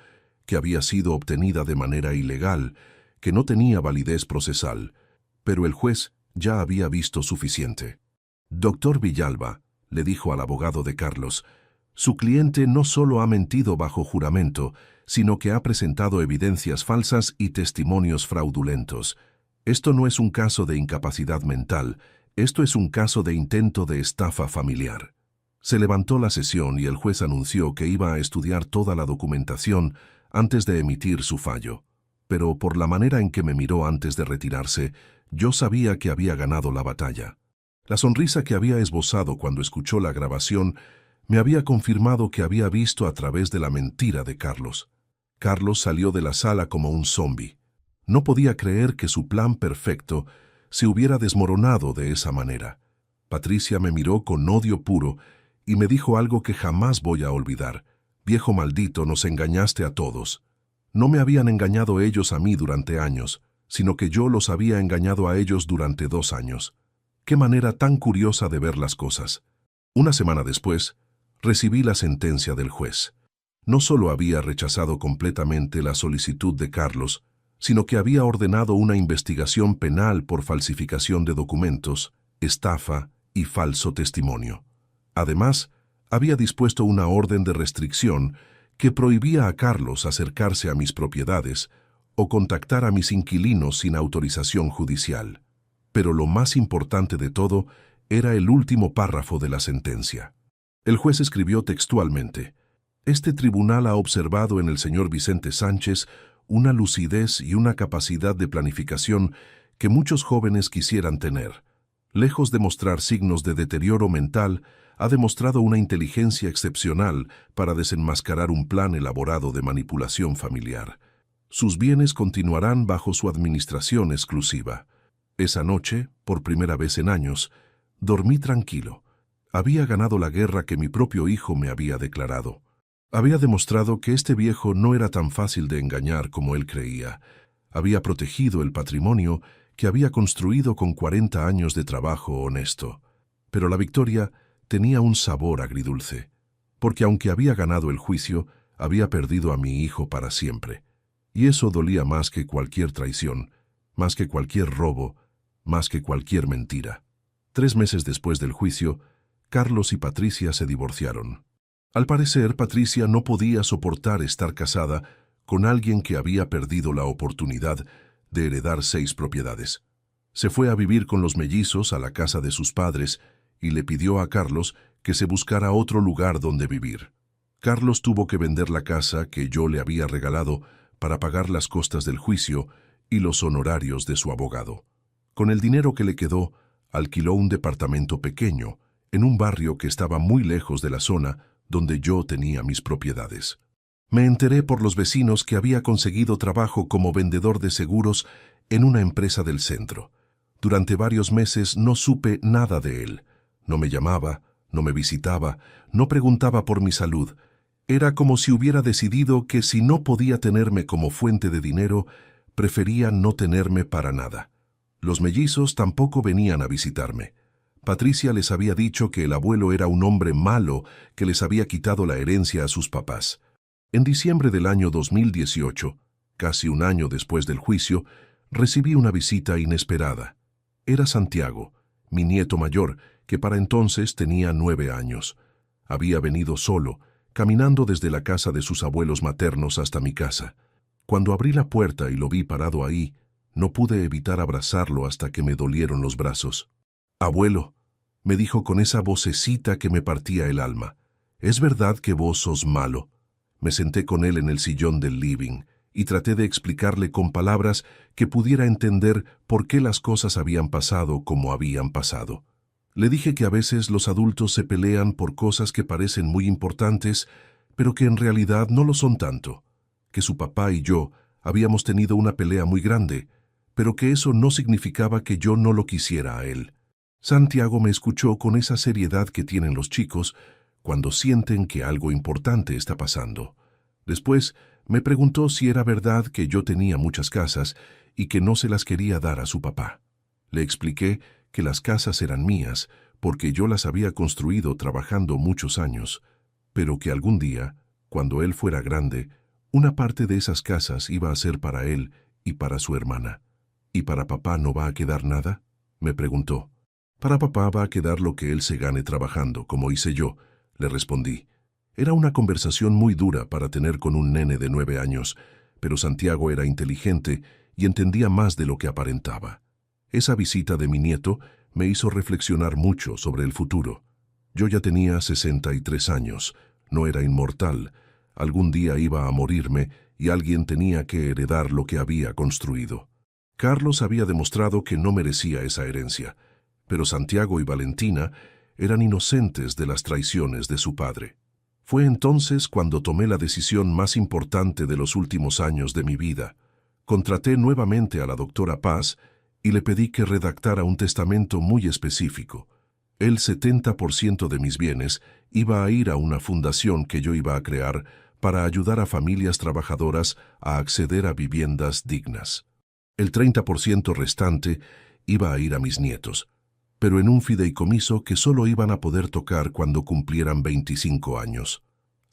que había sido obtenida de manera ilegal, que no tenía validez procesal, pero el juez ya había visto suficiente. «Doctor Villalba», le dijo al abogado de Carlos, «su cliente no solo ha mentido bajo juramento, sino que ha presentado evidencias falsas y testimonios fraudulentos. Esto no es un caso de incapacidad mental, esto es un caso de intento de estafa familiar». Se levantó la sesión y el juez anunció que iba a estudiar toda la documentación antes de emitir su fallo. Pero por la manera en que me miró antes de retirarse, yo sabía que había ganado la batalla. La sonrisa que había esbozado cuando escuchó la grabación me había confirmado que había visto a través de la mentira de Carlos. Carlos salió de la sala como un zombi. No podía creer que su plan perfecto se hubiera desmoronado de esa manera. Patricia me miró con odio puro y me dijo algo que jamás voy a olvidar. «Viejo maldito, nos engañaste a todos». No me habían engañado ellos a mí durante años, sino que yo los había engañado a ellos durante 2 años. Qué manera tan curiosa de ver las cosas. Una semana después, recibí la sentencia del juez. No solo había rechazado completamente la solicitud de Carlos, sino que había ordenado una investigación penal por falsificación de documentos, estafa y falso testimonio. Además, había dispuesto una orden de restricción que prohibía a Carlos acercarse a mis propiedades o contactar a mis inquilinos sin autorización judicial. Pero lo más importante de todo era el último párrafo de la sentencia. El juez escribió textualmente: «Este tribunal ha observado en el señor Vicente Sánchez una lucidez y una capacidad de planificación que muchos jóvenes quisieran tener. Lejos de mostrar signos de deterioro mental, ha demostrado una inteligencia excepcional para desenmascarar un plan elaborado de manipulación familiar. Sus bienes continuarán bajo su administración exclusiva». Esa noche, por primera vez en años, dormí tranquilo. Había ganado la guerra que mi propio hijo me había declarado. Había demostrado que este viejo no era tan fácil de engañar como él creía. Había protegido el patrimonio que había construido con 40 años de trabajo honesto. Pero la victoria tenía un sabor agridulce, porque aunque había ganado el juicio, había perdido a mi hijo para siempre. Y eso dolía más que cualquier traición, más que cualquier robo, más que cualquier mentira. 3 meses después del juicio, Carlos y Patricia se divorciaron. Al parecer, Patricia no podía soportar estar casada con alguien que había perdido la oportunidad de heredar 6 propiedades. Se fue a vivir con los mellizos a la casa de sus padres y le pidió a Carlos que se buscara otro lugar donde vivir. Carlos tuvo que vender la casa que yo le había regalado para pagar las costas del juicio y los honorarios de su abogado. Con el dinero que le quedó, alquiló un departamento pequeño en un barrio que estaba muy lejos de la zona donde yo tenía mis propiedades. Me enteré por los vecinos que había conseguido trabajo como vendedor de seguros en una empresa del centro. Durante varios meses no supe nada de él. No me llamaba, no me visitaba, no preguntaba por mi salud. Era como si hubiera decidido que si no podía tenerme como fuente de dinero, prefería no tenerme para nada. Los mellizos tampoco venían a visitarme. Patricia les había dicho que el abuelo era un hombre malo que les había quitado la herencia a sus papás. En diciembre del año 2018, casi un año después del juicio, recibí una visita inesperada. Era Santiago, mi nieto mayor, que para entonces tenía 9 años. Había venido solo, caminando desde la casa de sus abuelos maternos hasta mi casa. Cuando abrí la puerta y lo vi parado ahí, no pude evitar abrazarlo hasta que me dolieron los brazos. «Abuelo», me dijo con esa vocecita que me partía el alma, «¿es verdad que vos sos malo?». Me senté con él en el sillón del living y traté de explicarle con palabras que pudiera entender por qué las cosas habían pasado como habían pasado. Le dije que a veces los adultos se pelean por cosas que parecen muy importantes, pero que en realidad no lo son tanto. Que su papá y yo habíamos tenido una pelea muy grande, pero que eso no significaba que yo no lo quisiera a él. Santiago me escuchó con esa seriedad que tienen los chicos cuando sienten que algo importante está pasando. Después me preguntó si era verdad que yo tenía muchas casas y que no se las quería dar a su papá. Le expliqué que las casas eran mías porque yo las había construido trabajando muchos años, pero que algún día, cuando él fuera grande, una parte de esas casas iba a ser para él y para su hermana. ¿Y para papá no va a quedar nada?, me preguntó. Para papá va a quedar lo que él se gane trabajando, como hice yo, le respondí. Era una conversación muy dura para tener con un nene de 9 años, pero Santiago era inteligente y entendía más de lo que aparentaba. Esa visita de mi nieto me hizo reflexionar mucho sobre el futuro. Yo ya tenía 63 años, no era inmortal. Algún día iba a morirme y alguien tenía que heredar lo que había construido. Carlos había demostrado que no merecía esa herencia, pero Santiago y Valentina eran inocentes de las traiciones de su padre. Fue entonces cuando tomé la decisión más importante de los últimos años de mi vida. Contraté nuevamente a la doctora Paz y le pedí que redactara un testamento muy específico. El 70% de mis bienes iba a ir a una fundación que yo iba a crear para ayudar a familias trabajadoras a acceder a viviendas dignas. El 30% restante iba a ir a mis nietos, pero en un fideicomiso que solo iban a poder tocar cuando cumplieran 25 años.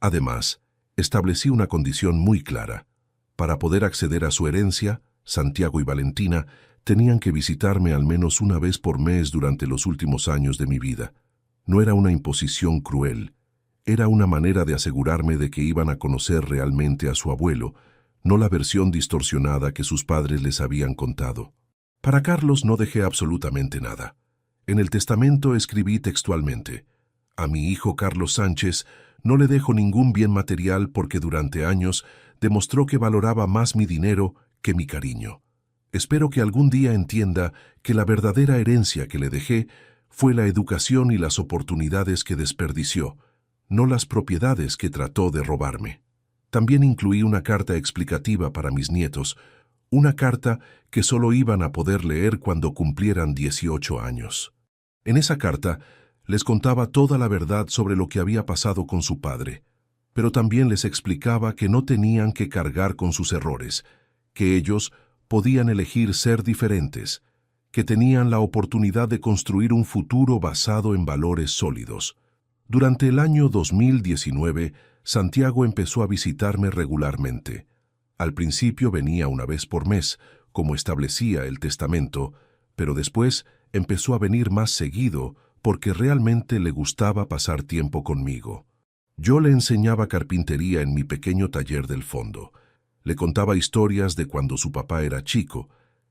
Además, establecí una condición muy clara. Para poder acceder a su herencia, Santiago y Valentina tenían que visitarme al menos una vez por mes durante los últimos años de mi vida. No era una imposición cruel, era una manera de asegurarme de que iban a conocer realmente a su abuelo, no la versión distorsionada que sus padres les habían contado. Para Carlos no dejé absolutamente nada. En el testamento escribí textualmente: «A mi hijo Carlos Sánchez no le dejo ningún bien material porque durante años demostró que valoraba más mi dinero que mi cariño. Espero que algún día entienda que la verdadera herencia que le dejé fue la educación y las oportunidades que desperdició, no las propiedades que trató de robarme». También incluí una carta explicativa para mis nietos, una carta que solo iban a poder leer cuando cumplieran 18 años. En esa carta les contaba toda la verdad sobre lo que había pasado con su padre, pero también les explicaba que no tenían que cargar con sus errores, que ellos podían elegir ser diferentes, que tenían la oportunidad de construir un futuro basado en valores sólidos. Durante el año 2019, Santiago empezó a visitarme regularmente. Al principio venía una vez por mes, como establecía el testamento, pero después empezó a venir más seguido porque realmente le gustaba pasar tiempo conmigo. Yo le enseñaba carpintería en mi pequeño taller del fondo. Le contaba historias de cuando su papá era chico.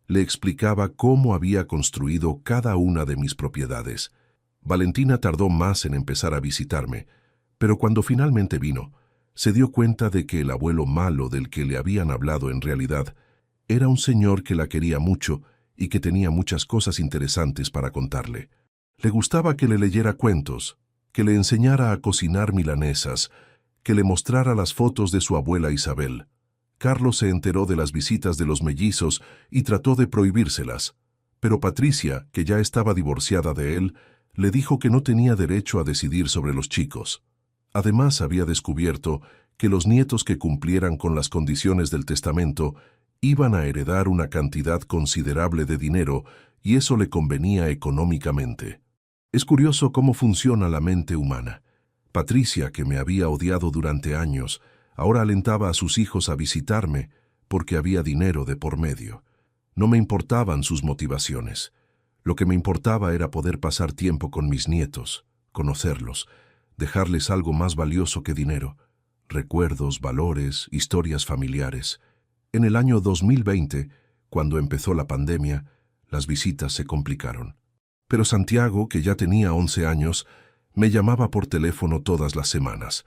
Le explicaba cómo había construido cada una de mis propiedades. Valentina tardó más en empezar a visitarme, pero cuando finalmente vino, se dio cuenta de que el abuelo malo del que le habían hablado en realidad era un señor que la quería mucho y que tenía muchas cosas interesantes para contarle. Le gustaba que le leyera cuentos, que le enseñara a cocinar milanesas, que le mostrara las fotos de su abuela Isabel. Carlos se enteró de las visitas de los mellizos y trató de prohibírselas, pero Patricia, que ya estaba divorciada de él, le dijo que no tenía derecho a decidir sobre los chicos. Además, había descubierto que los nietos que cumplieran con las condiciones del testamento iban a heredar una cantidad considerable de dinero y eso le convenía económicamente. Es curioso cómo funciona la mente humana. Patricia, que me había odiado durante años, ahora alentaba a sus hijos a visitarme porque había dinero de por medio. No me importaban sus motivaciones. Lo que me importaba era poder pasar tiempo con mis nietos, conocerlos, dejarles algo más valioso que dinero: recuerdos, valores, historias familiares. En el año 2020, cuando empezó la pandemia, las visitas se complicaron. Pero Santiago, que ya tenía 11 años, me llamaba por teléfono todas las semanas.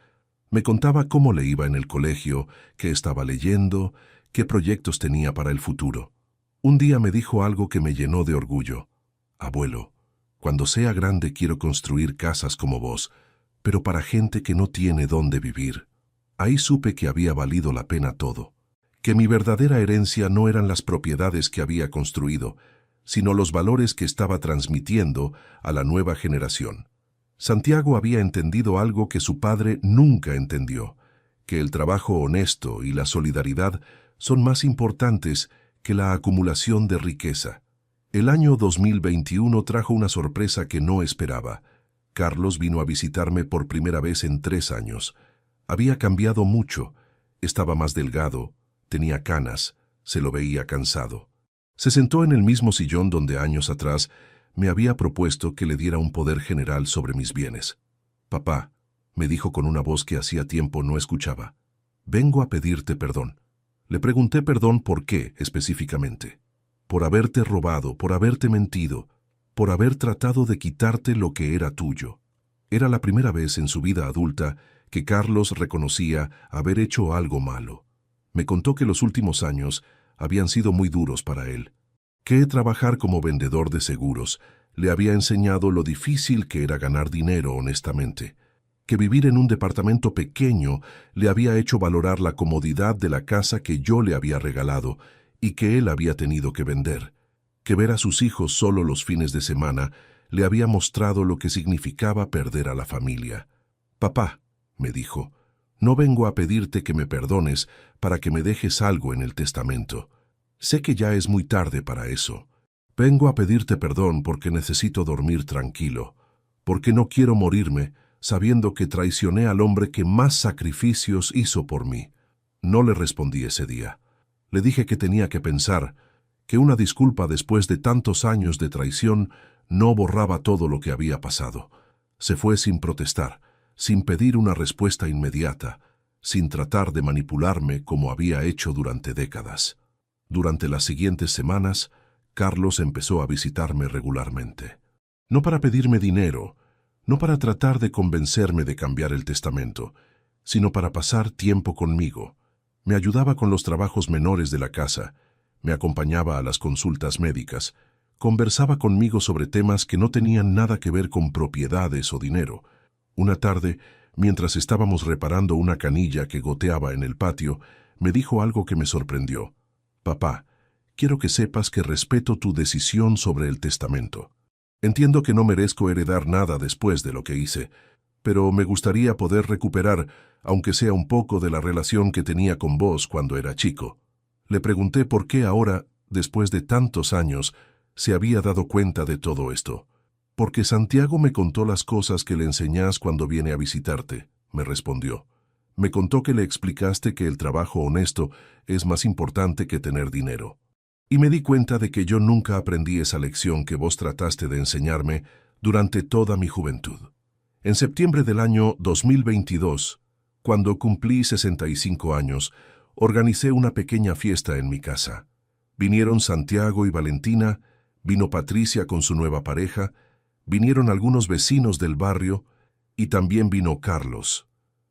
Me contaba cómo le iba en el colegio, qué estaba leyendo, qué proyectos tenía para el futuro. Un día me dijo algo que me llenó de orgullo. Abuelo, cuando sea grande quiero construir casas como vos, pero para gente que no tiene dónde vivir. Ahí supe que había valido la pena todo, que mi verdadera herencia no eran las propiedades que había construido, sino los valores que estaba transmitiendo a la nueva generación. Santiago había entendido algo que su padre nunca entendió, que el trabajo honesto y la solidaridad son más importantes que la acumulación de riqueza. El año 2021 trajo una sorpresa que no esperaba. Carlos vino a visitarme por primera vez en 3 años. Había cambiado mucho, estaba más delgado, tenía canas, se lo veía cansado. Se sentó en el mismo sillón donde años atrás me había propuesto que le diera un poder general sobre mis bienes. «Papá», me dijo con una voz que hacía tiempo no escuchaba, «vengo a pedirte perdón». Le pregunté perdón por qué específicamente. Por haberte robado, por haberte mentido, por haber tratado de quitarte lo que era tuyo. Era la primera vez en su vida adulta que Carlos reconocía haber hecho algo malo. Me contó que los últimos años habían sido muy duros para él, que trabajar como vendedor de seguros le había enseñado lo difícil que era ganar dinero honestamente, que vivir en un departamento pequeño le había hecho valorar la comodidad de la casa que yo le había regalado y que él había tenido que vender, que ver a sus hijos solo los fines de semana le había mostrado lo que significaba perder a la familia. «Papá», me dijo, «no vengo a pedirte que me perdones para que me dejes algo en el testamento. Sé que ya es muy tarde para eso. Vengo a pedirte perdón porque necesito dormir tranquilo, porque no quiero morirme sabiendo que traicioné al hombre que más sacrificios hizo por mí». No le respondí ese día. Le dije que tenía que pensar, que una disculpa después de tantos años de traición no borraba todo lo que había pasado. Se fue sin protestar, sin pedir una respuesta inmediata, sin tratar de manipularme como había hecho durante décadas. Durante las siguientes semanas, Carlos empezó a visitarme regularmente. No para pedirme dinero, no para tratar de convencerme de cambiar el testamento, sino para pasar tiempo conmigo. Me ayudaba con los trabajos menores de la casa, me acompañaba a las consultas médicas, conversaba conmigo sobre temas que no tenían nada que ver con propiedades o dinero. Una tarde, mientras estábamos reparando una canilla que goteaba en el patio, me dijo algo que me sorprendió. «Papá, quiero que sepas que respeto tu decisión sobre el testamento. Entiendo que no merezco heredar nada después de lo que hice, pero me gustaría poder recuperar, aunque sea un poco, de la relación que tenía con vos cuando era chico». Le pregunté por qué ahora, después de tantos años, se había dado cuenta de todo esto. «Porque Santiago me contó las cosas que le enseñás cuando viene a visitarte», me respondió. «Me contó que le explicaste que el trabajo honesto es más importante que tener dinero. Y me di cuenta de que yo nunca aprendí esa lección que vos trataste de enseñarme durante toda mi juventud». En septiembre del año 2022, cuando cumplí 65 años, organicé una pequeña fiesta en mi casa. Vinieron Santiago y Valentina, vino Patricia con su nueva pareja, vinieron algunos vecinos del barrio y también vino Carlos.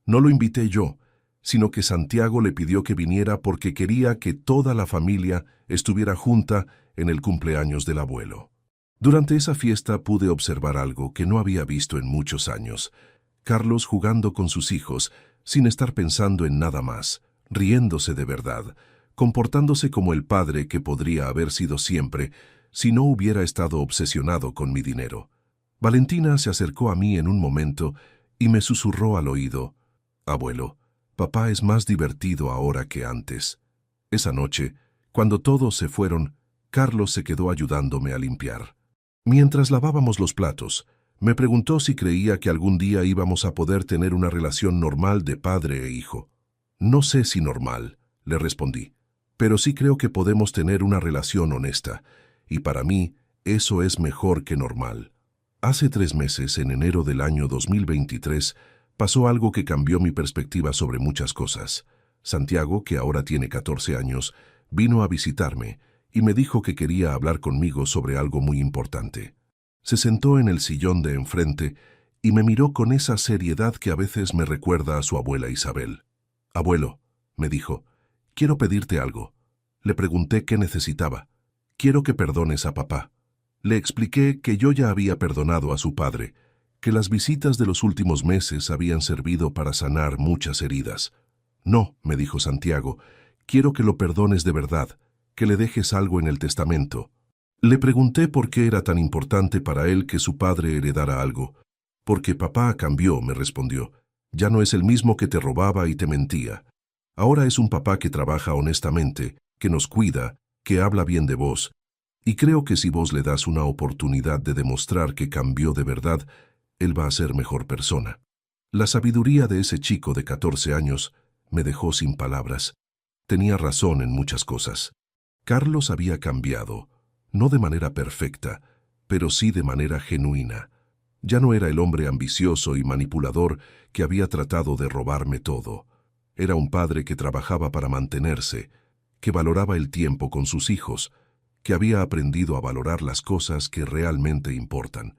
No lo invité yo, sino que Santiago le pidió que viniera porque quería que toda la familia estuviera junta en el cumpleaños del abuelo. Durante esa fiesta pude observar algo que no había visto en muchos años. Carlos jugando con sus hijos, sin estar pensando en nada más, riéndose de verdad, comportándose como el padre que podría haber sido siempre si no hubiera estado obsesionado con mi dinero. Valentina se acercó a mí en un momento y me susurró al oído: «Abuelo, papá es más divertido ahora que antes». Esa noche, cuando todos se fueron, Carlos se quedó ayudándome a limpiar. Mientras lavábamos los platos, me preguntó si creía que algún día íbamos a poder tener una relación normal de padre e hijo. «No sé si normal», le respondí, «pero sí creo que podemos tener una relación honesta, y para mí eso es mejor que normal». Hace 3 meses, en enero del año 2023, pasó algo que cambió mi perspectiva sobre muchas cosas. Santiago, que ahora tiene 14 años, vino a visitarme y me dijo que quería hablar conmigo sobre algo muy importante. Se sentó en el sillón de enfrente y me miró con esa seriedad que a veces me recuerda a su abuela Isabel. «Abuelo», me dijo, «quiero pedirte algo». Le pregunté qué necesitaba. «Quiero que perdones a papá». Le expliqué que yo ya había perdonado a su padre, que las visitas de los últimos meses habían servido para sanar muchas heridas. «No», me dijo Santiago, «quiero que lo perdones de verdad, que le dejes algo en el testamento». Le pregunté por qué era tan importante para él que su padre heredara algo. «Porque papá cambió», me respondió. «Ya no es el mismo que te robaba y te mentía. Ahora es un papá que trabaja honestamente, que nos cuida, que habla bien de vos. Y creo que si vos le das una oportunidad de demostrar que cambió de verdad, él va a ser mejor persona». La sabiduría de ese chico de 14 años me dejó sin palabras. Tenía razón en muchas cosas. Carlos había cambiado, no de manera perfecta, pero sí de manera genuina. Ya no era el hombre ambicioso y manipulador que había tratado de robarme todo. Era un padre que trabajaba para mantenerse, que valoraba el tiempo con sus hijos, que había aprendido a valorar las cosas que realmente importan.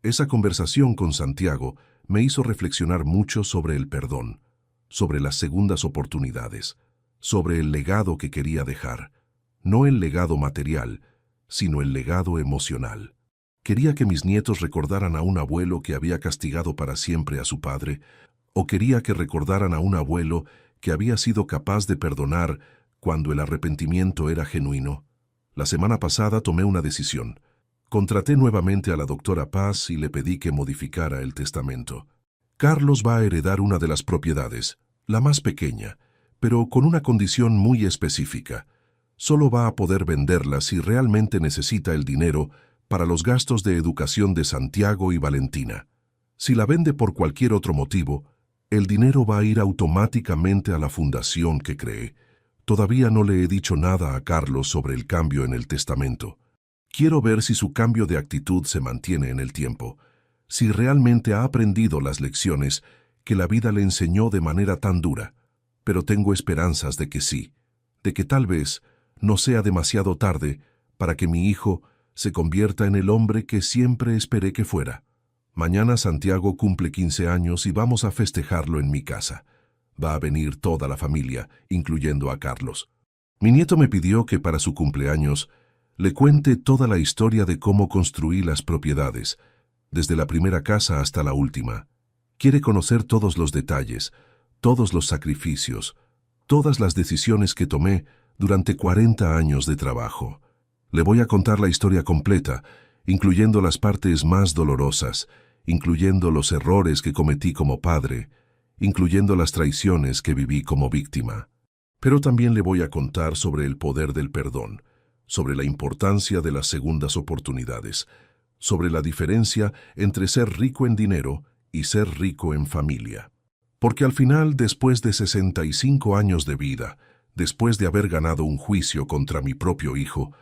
Esa conversación con Santiago me hizo reflexionar mucho sobre el perdón, sobre las segundas oportunidades, sobre el legado que quería dejar. No el legado material, sino el legado emocional. ¿Quería que mis nietos recordaran a un abuelo que había castigado para siempre a su padre? ¿O quería que recordaran a un abuelo que había sido capaz de perdonar cuando el arrepentimiento era genuino? La semana pasada tomé una decisión. Contraté nuevamente a la doctora Paz y le pedí que modificara el testamento. Carlos va a heredar una de las propiedades, la más pequeña, pero con una condición muy específica. Solo va a poder venderla si realmente necesita el dinero para los gastos de educación de Santiago y Valentina. Si la vende por cualquier otro motivo, el dinero va a ir automáticamente a la fundación que cree. Todavía no le he dicho nada a Carlos sobre el cambio en el testamento. Quiero ver si su cambio de actitud se mantiene en el tiempo, si realmente ha aprendido las lecciones que la vida le enseñó de manera tan dura. Pero tengo esperanzas de que sí, de que tal vez no sea demasiado tarde para que mi hijo se convierta en el hombre que siempre esperé que fuera. Mañana Santiago cumple 15 años y vamos a festejarlo en mi casa. Va a venir toda la familia, incluyendo a Carlos. Mi nieto me pidió que para su cumpleaños le cuente toda la historia de cómo construí las propiedades, desde la primera casa hasta la última. Quiere conocer todos los detalles, todos los sacrificios, todas las decisiones que tomé durante 40 años de trabajo. Le voy a contar la historia completa, incluyendo las partes más dolorosas, incluyendo los errores que cometí como padre, incluyendo las traiciones que viví como víctima. Pero también le voy a contar sobre el poder del perdón, sobre la importancia de las segundas oportunidades, sobre la diferencia entre ser rico en dinero y ser rico en familia. Porque al final, después de 65 años de vida, después de haber ganado un juicio contra mi propio hijo,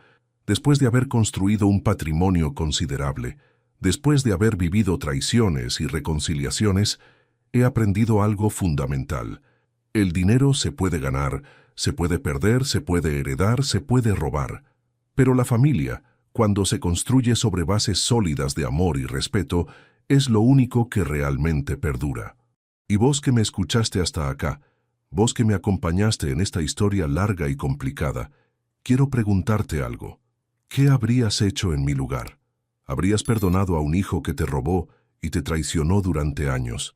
después de haber construido un patrimonio considerable, después de haber vivido traiciones y reconciliaciones, he aprendido algo fundamental. El dinero se puede ganar, se puede perder, se puede heredar, se puede robar. Pero la familia, cuando se construye sobre bases sólidas de amor y respeto, es lo único que realmente perdura. Y vos que me escuchaste hasta acá, vos que me acompañaste en esta historia larga y complicada, quiero preguntarte algo. ¿Qué habrías hecho en mi lugar? ¿Habrías perdonado a un hijo que te robó y te traicionó durante años?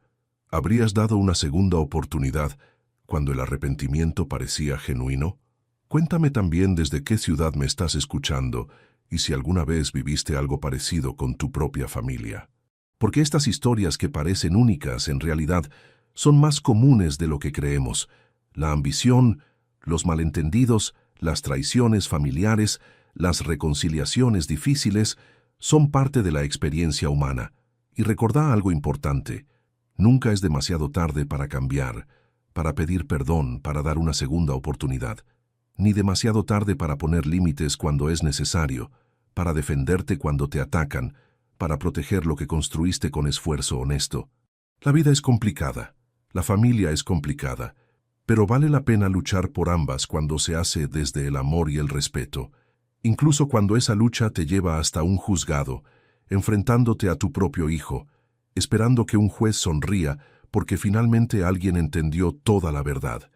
¿Habrías dado una segunda oportunidad cuando el arrepentimiento parecía genuino? Cuéntame también desde qué ciudad me estás escuchando y si alguna vez viviste algo parecido con tu propia familia. Porque estas historias que parecen únicas en realidad son más comunes de lo que creemos. La ambición, los malentendidos, las traiciones familiares, las reconciliaciones difíciles son parte de la experiencia humana. Y recordá algo importante. Nunca es demasiado tarde para cambiar, para pedir perdón, para dar una segunda oportunidad. Ni demasiado tarde para poner límites cuando es necesario, para defenderte cuando te atacan, para proteger lo que construiste con esfuerzo honesto. La vida es complicada, la familia es complicada, pero vale la pena luchar por ambas cuando se hace desde el amor y el respeto, incluso cuando esa lucha te lleva hasta un juzgado, enfrentándote a tu propio hijo, esperando que un juez sonría porque finalmente alguien entendió toda la verdad.